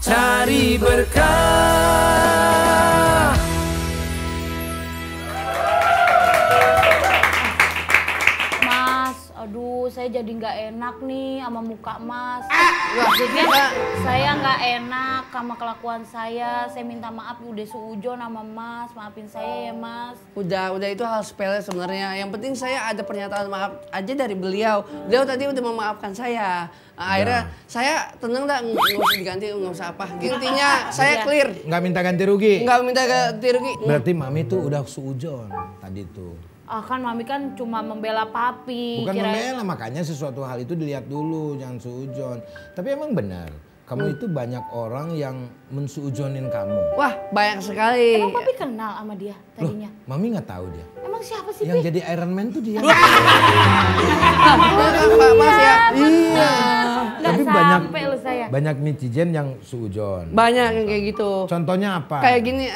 cari berkah. Mas, aduh saya jadi nggak enak nih sama muka Mas. Maksudnya saya nggak enak sama kelakuan saya. Saya minta maaf udah suujon sama Mas. Maafin saya ya Mas. Udah itu hal sepele sebenarnya. Yang penting saya ada pernyataan maaf aja dari beliau. Beliau tadi udah memaafkan saya. Akhirnya saya tenang dah, nggak usah diganti, nggak usah apa. Intinya saya clear. Nggak minta ganti rugi? Nggak minta ganti rugi. Berarti Mami tuh udah suujon tadi tuh. Kan Mami kan cuma membela papi. Bukan membela, makanya sesuatu hal itu dilihat dulu, jangan suujon. Tapi emang benar, kamu itu banyak orang yang mensuujonin kamu. Wah, banyak sekali. Emang papi kenal sama dia tadinya? Loh, Mami nggak tahu dia. Emang siapa sih? Yang jadi Iron Man tuh dia. Mas ya. Iya. Nggak Tapi sampai lo saya. banyak netizen yang suujon. Banyak yang kayak gitu. Contohnya apa? Kayak gini,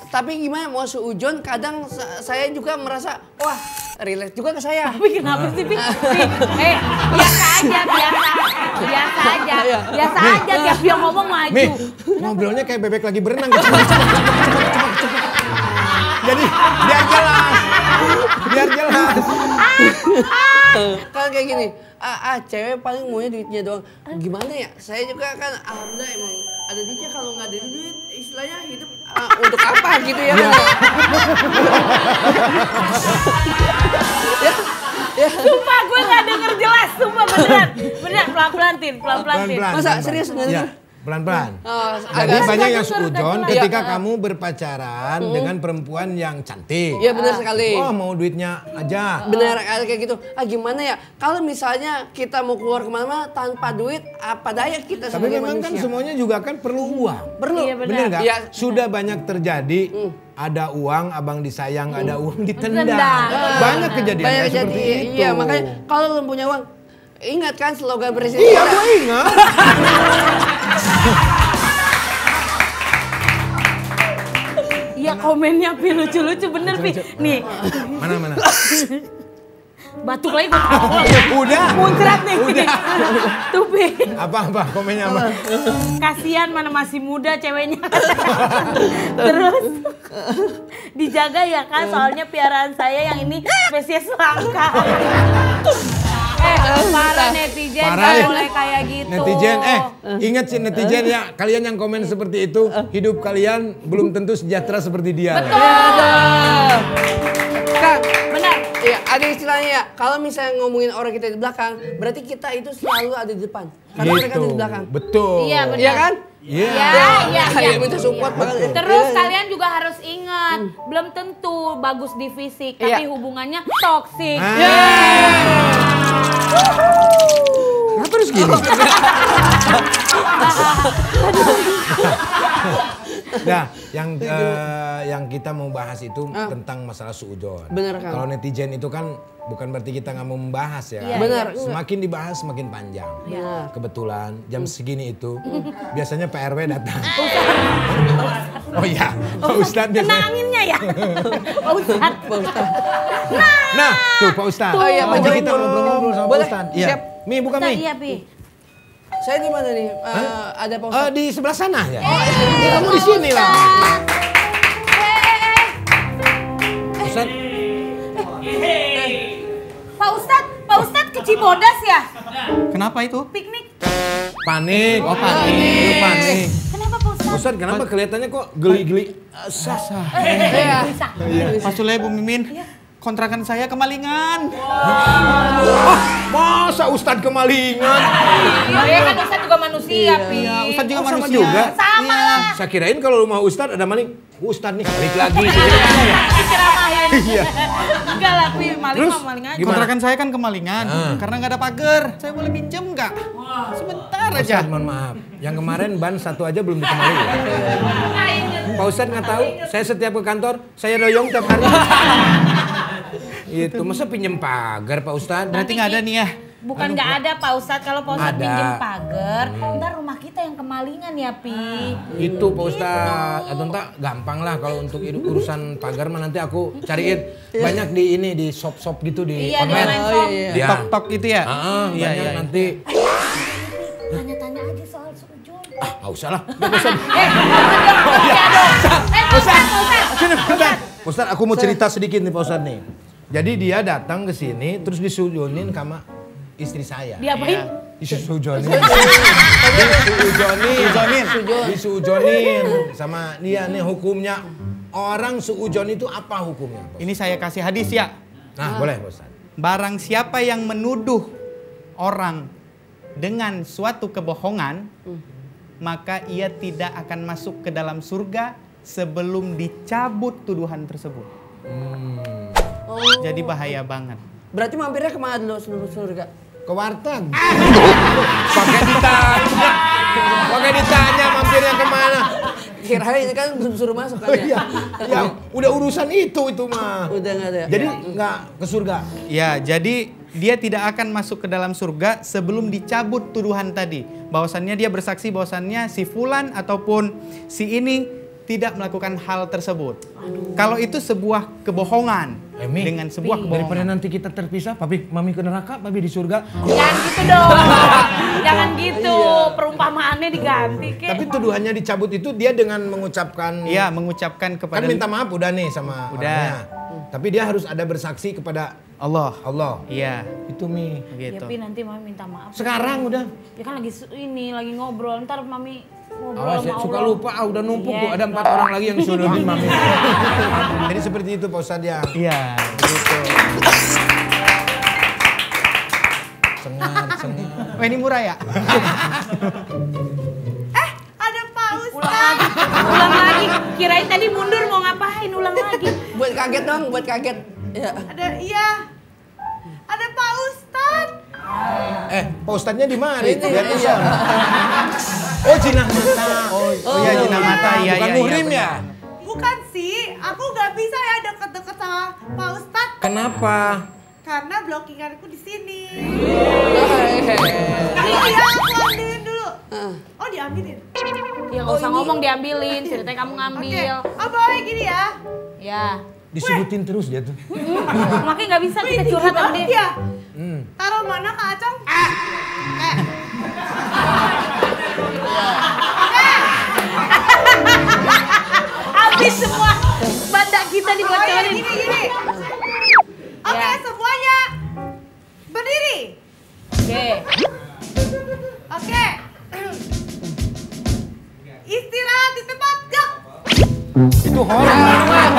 tapi gimana mau suujon kadang saya juga merasa, wah relate juga ke saya. Tapi kenapa sih, Pi? Biasa aja, biasa aja. Biasa aja, tiap dia ngomong maju. Mi, ngobrolnya kayak bebek lagi berenang gitu. Jadi biar jelas. Kan kayak gini, cewek paling maunya duitnya doang. Gimana ya? Saya juga kan alhamdulillah emang ada duitnya, kalau nggak ada duit istilahnya hidup untuk apa gitu ya. Sumpah gue nggak denger jelas, sumpah beneran. Beneran, pelan-pelan Tin, pelan-pelan Tin. Masa serius nggak Ya, denger? pelan-pelan. Jadi Agak banyak yang denger, suujon denger. ketika kamu berpacaran dengan perempuan yang cantik. Iya benar sekali. Wah, mau duitnya aja. Benar kayak gitu. Gimana ya? Kalau misalnya kita mau keluar kemana-mana tanpa duit, apa daya kita Tapi sebagai memang kan manusia? semuanya juga kan perlu uang. Perlu. Iya, benar. Bener nggak? Iya. Sudah banyak terjadi. Ada uang, abang disayang, ada uang ditendang. Ditendang. Banyak kejadian Banyak kayak seperti kejadian. itu. Iya, makanya kalau belum punya uang, ingat kan slogan presiden Iya, kita? gue ingat. Iya komennya Pi lucu-lucu bener Pi. Nih, Mana? batuk lagi gue tahu. Udah. Muncrat nih. Tuh Pi. Apa komennya apa? Kasian mana masih muda ceweknya. Terus dijaga ya kan, soalnya piaraan saya yang ini spesies langka. Para netizen Parah gak ya. boleh kayak gitu. Netizen, ingat sih netizen ya, kalian yang komen seperti itu, hidup kalian belum tentu sejahtera seperti dia. Kang, Benar. iya, ada istilahnya ya, kalau misalnya ngomongin orang kita di belakang, berarti kita itu selalu ada di depan. Karena mereka ada di belakang. Betul. Iya, benar. Iya kan? Iya. Iya. Kayak minta support banget. Terus kalian juga harus ingat, belum tentu bagus di fisik, tapi Iya. hubungannya toksik. Kenapa harus gini? Nah, yang kita mau bahas itu tentang masalah suujon. Bener, Kang. Kalau netizen itu kan bukan berarti kita nggak mau membahas ya. Iya, Bener. Semakin dibahas semakin panjang. Iya. Kebetulan jam segini itu biasanya Pak RW datang. Oh iya, Pak Ustadz Kena biasanya. anginnya ya. Pak Ustadz. Nah, tuh Pak Ustadz. Oh iya, Pak Nanti Jokowi. kita ngobrol-ngobrol sama Pak Boleh, Ustadz. Iya. siap. Mi, buka Mi. Iya Pi. Saya di mana nih? Ada Pak Ustadz. Di sebelah sana ya. Ya, kamu di sini lah. Ustadz, Pak Ustadz ke Cibodas ya? Kenapa itu? Piknik. panik. Oh panik. Lu panik. Kenapa Pak Ustadz? Ustadz, kenapa kelihatannya kok geli-geli? Sah. Pak Sule, Bu Mimin, kontrakan saya kemalingan. Masa Ustadz kemalingan? Iya kan Ustadz juga manusia Pi. Iya, Ustadz juga Oh, sama manusia. juga? Sama lah. Saya kirain kalau rumah Ustadz ada maling. Ustadz nih balik lagi. Diceramahin. Iya. Enggak lah Pi, maling Terus, mah maling aja. gimana? Kontrakan saya kan kemalingan, karena nggak ada pagar. Saya boleh pinjem nggak? Sebentar aja. Ustadz, mohon maaf. Yang kemarin ban satu aja belum dikembali ya? Pak Ustadz nggak tahu, saya setiap ke kantor, saya doyong tiap hari. Itu, masa pinjem pagar Pak Ustadz? Berarti nggak ada nih ya? Bukan nggak ada Pak Ustadz, kalau Pak Ustadz Ada. pinjem pagar, ntar rumah kita yang kemalingan ya Pi. Itu Pak Ustadz, atau enggak gampang lah kalau untuk urusan pagar mah nanti aku cariin. Banyak di ini, di shop-shop gitu di Iya, di online. online shop. Iya. Tok-tok gitu ya? Banyak iya. nanti. Tanya tanya aja soal suujon. Nggak usah lah. Ustaz, aku mau cerita sedikit nih Pak Ustaz nih. Jadi dia datang ke sini terus disujonin sama istri saya. Diapain? Disujonin. Disujonin sama dia nih hukumnya. Orang suujon itu apa hukumnya? Ini saya kasih hadis ya. Nah, boleh Pak Ustaz. Barang siapa yang menuduh orang dengan suatu kebohongan, maka ia tidak akan masuk ke dalam surga sebelum dicabut tuduhan tersebut. Jadi bahaya banget. Berarti mampirnya kemana dulu seluruh surga? Ke warteg. Pakai ditanya mampirnya kemana? Kirain kan belum suruh masuk kan ya? Ya, udah urusan itu mah. Udah nggak ada. Jadi nggak ke surga. Ya, jadi dia tidak akan masuk ke dalam surga sebelum dicabut tuduhan tadi. Bahwasannya dia bersaksi bahwasannya si fulan ataupun si ini tidak melakukan hal tersebut. Kalau itu sebuah kebohongan. Dengan sebuah kebohongan. Daripada nanti kita terpisah, papi mami ke neraka, papi di surga. Jangan gitu dong. Jangan gitu. Perumpamaannya diganti kek. Tapi tuduhannya dicabut itu dia dengan mengucapkan. Iya, mengucapkan kepada Kan minta maaf udah nih sama orangnya. Tapi dia harus ada bersaksi kepada Allah. Iya. Itu Mi. Gitu. Tapi nanti mami minta maaf. Sekarang udah. Ya kan lagi lagi ngobrol. Ntar mami ngobrol Awas sama ya, suka Allah. lupa udah numpuk Iya. tuh ada 4 orang lagi yang disuruhin mami. Jadi seperti itu Pak Ustadz ya. Iya, begitu. Sengat. Oh, ini murah ya? Ada Pak Ustadz. Ulang lagi. Kirain tadi mundur mau ngapain? Ulang lagi. Buat kaget dong, buat kaget. Ya. Ada Pak Ustadz. Pak Ustadznya di mana? Ini, Lihat di iya. sana. Oh jinah mata. Oh iya, jinah mata. Iya, Bukan iya, muhrim iya, ya? Bukan sih, aku nggak bisa ya deket-deket sama Pak Ustadz Kenapa? karena blockinganku di sini. Hehehe. Iya, aku ambilin dulu. Oh diambilin. Ya nggak usah ngomong diambilin. Ceritanya kamu Oke. ngambil. Oh bawa gini ya. Ya. Disebutin terus dia tuh. Makanya nggak bisa kita curhat sama dia. Iya. Taruh mana Kak Acong? Habis semua banda kita dibocorin. Gini. Oke, Ya. semuanya berdiri. Oke. Oke. Istirahat di tempat. Gak. Itu hormat.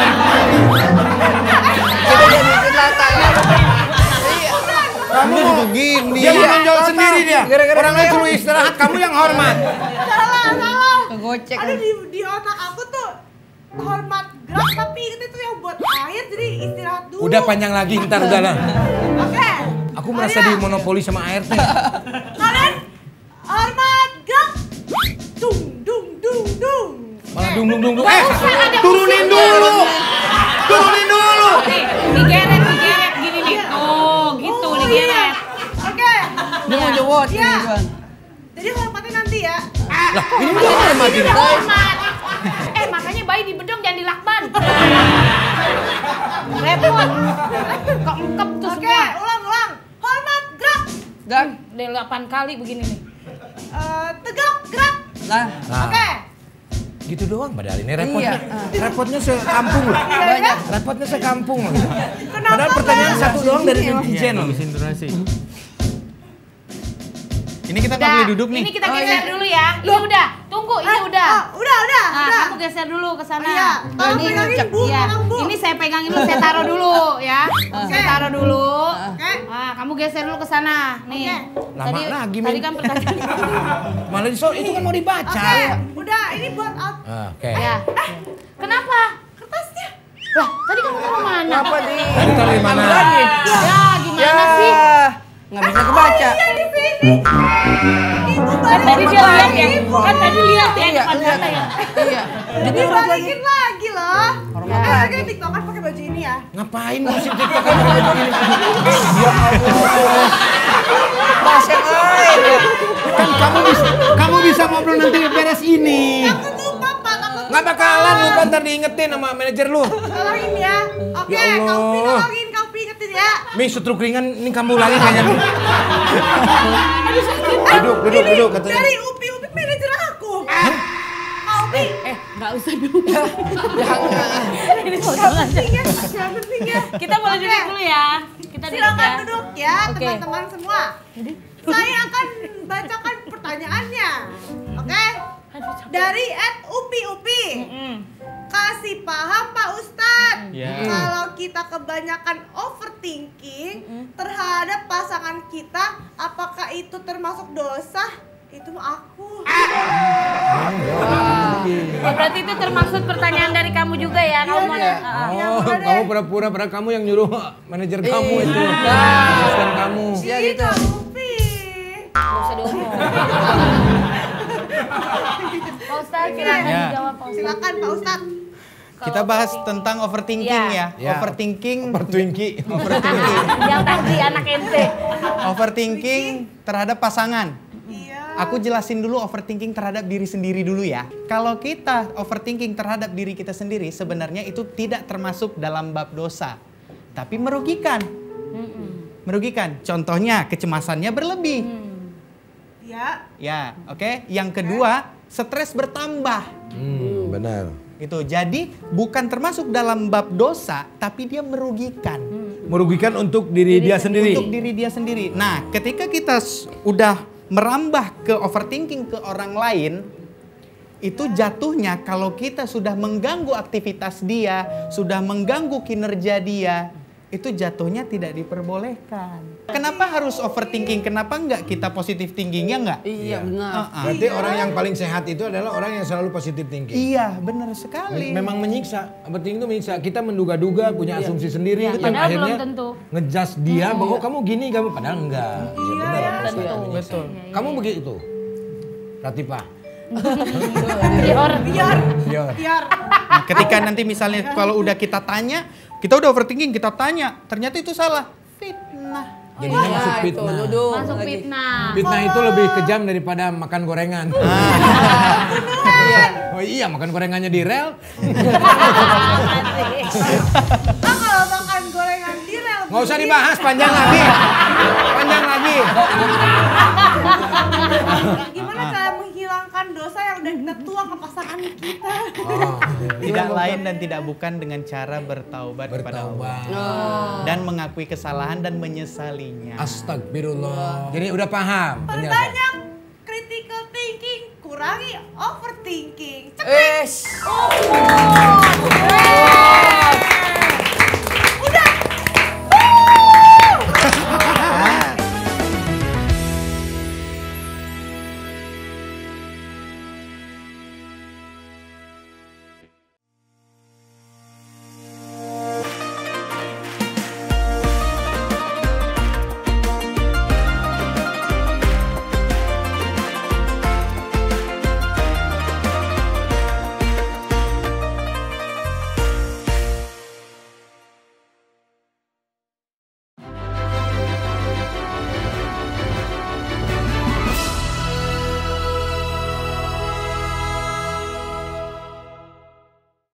Kamu mau begini. Dia mau menjauh sendiri dia. Orang lain suruh istirahat, kamu yang hormat. Salah. Kegocek. Aduh di otak aku tuh hormat gerak tapi itu yang buat air jadi istirahat dulu. Udah panjang lagi, ntar udah lah. Oke. Aku merasa Kalian- dimonopoli sama ART. Kalian hormat gerak. Dung. Malah Oke. dung. Turunin Turunin dulu. Nih, digeret gini nih. Oh, gitu Oh, digeret. iya. Oke. Dia mau jawab Iya. nih, Bang. Jadi hormatnya nanti ya. Lah, ini udah hormat ini. Hormat. Makanya bayi di bedong jangan dilakban. Repot. Kok engkep tuh Oke, semua. ulang. Hormat gerak. Dan, Udah 8 kali begini nih. Tegak gerak. nah, Oke. Gitu doang padahal ini repotnya. Iya. Repotnya sekampung loh. banyak. Repotnya sekampung loh. Kenapa Padahal pertanyaan Bang? satu doang dari netizen loh. Habisin durasi. Ini kita nggak boleh duduk nih. Ini kita geser dulu ya. Ini udah. Tunggu, ini udah. Udah. Nah, kamu geser dulu ke sana. Iya. Tolong ini pegangin cek. Bu, Iya. tolong Bu. Ini saya pegangin dulu, saya taruh dulu ya. Saya taruh dulu. Oke. Nah, kamu geser dulu ke sana. Nih. Lama lagi, Tadi Min. kan pertanyaan. Malah itu kan mau dibaca. Oke, udah ini buat out. Oke. Ya. Kenapa? Kertasnya. Lah, tadi kamu taruh mana? apa di? Tadi taruh di mana? Lagi. Ya, gimana sih? Nggak bisa kebaca. Iya di sini. Ibu Kan tadi dia lihat ya. Kan tadi lihat ya Iya, depan mata ya. Iya. Jadi Dibalikin lagi loh. Hormat Eh, lagi. kan tiktokan pakai baju ini ya. Ngapain musik TikTok kamu begini? Ya bahas yang lain ya. kan kamu bisa ngobrol nanti beres ini. Aku lupa Pak, aku Nggak bakalan lupa ntar diingetin sama manajer lu. tolongin ya. Oke, Ya Allah. kau ingetin ya. Mi sutruk ringan ini kamu lagi kayaknya. Duduk katanya. Dari Nggak usah dulu. Ini Yang penting ya. Kita boleh duduk dulu ya. Kita duduk Silakan ya. duduk ya, Oke. teman-teman semua. Saya akan bacakan pertanyaannya. Oke? Dari @upi-upi. Kasih paham Pak Ustadz. Ya. Kalau kita kebanyakan overthinking terhadap pasangan kita, apakah itu termasuk dosa? Itu aku. Oh, berarti itu termaksud pertanyaan dari kamu juga ya? Kamu mau Iya, Oh, boleh deh. kamu pura-pura pada kamu yang nyuruh manajer kamu itu. Asisten kamu. Ya Ih, gitu. Kak Upi. nggak usah diomong. Pak Ustadz, silakan Ya. dijawab Pak Ustadz. Silakan Pak Ustadz. Kita bahas tentang overthinking Iya. ya. Overthinking, Twinkie. overthinking, Yang tadi anak ente. overthinking terhadap pasangan. Iya. Aku jelasin dulu overthinking terhadap diri sendiri dulu ya. Kalau kita overthinking terhadap diri kita sendiri, sebenarnya itu tidak termasuk dalam bab dosa, tapi merugikan. Merugikan. Contohnya kecemasannya berlebih. Ya. Ya, oke. Yang kedua, stres bertambah. Benar. Gitu. Jadi bukan termasuk dalam bab dosa, tapi dia merugikan. Merugikan untuk diri dia sendiri. Untuk diri dia sendiri. Nah, ketika kita udah merambah ke overthinking ke orang lain, itu jatuhnya kalau kita sudah mengganggu aktivitas dia, sudah mengganggu kinerja dia, itu jatuhnya tidak diperbolehkan. Kenapa harus overthinking? Kenapa enggak kita positive thinkingnya enggak? Iya benar. Berarti orang yang paling sehat itu adalah orang yang selalu positive thinking. Iya, benar sekali. Memang menyiksa. Overthinking itu menyiksa. Kita menduga-duga, punya asumsi sendiri, Iya, dan padahal akhirnya belum tentu. ngejudge dia bahwa kamu gini, kamu padahal enggak. Iya, benar. Pak Ustadz, tentu. menyiksa. Betul. Kamu begitu, Latifah. Biar. Biar. Nah, ketika nanti misalnya kalau udah kita tanya, kita udah overthinking, kita tanya, ternyata itu salah. Fitnah. Jadinya masuk Ya, itu, fitnah. nuduh Masuk lagi. fitnah. Fitnah itu lebih kejam daripada makan gorengan. Oh iya, makan gorengannya di rel. Kalau makan gorengan di rel. Nggak usah dibahas, panjang lagi. Panjang lagi. Gimana cara menghilangkan dosa yang udah kita tuang ke pasangan kita? Oh, Tidak lain dan tidak bukan dengan cara bertaubat kepada Allah. bertaubat. Dan mengakui kesalahan dan menyesalinya. Astagfirullah. Jadi udah paham penjelasan. Perbanyak critical thinking, kurangi overthinking. Cek. Eh, Oh.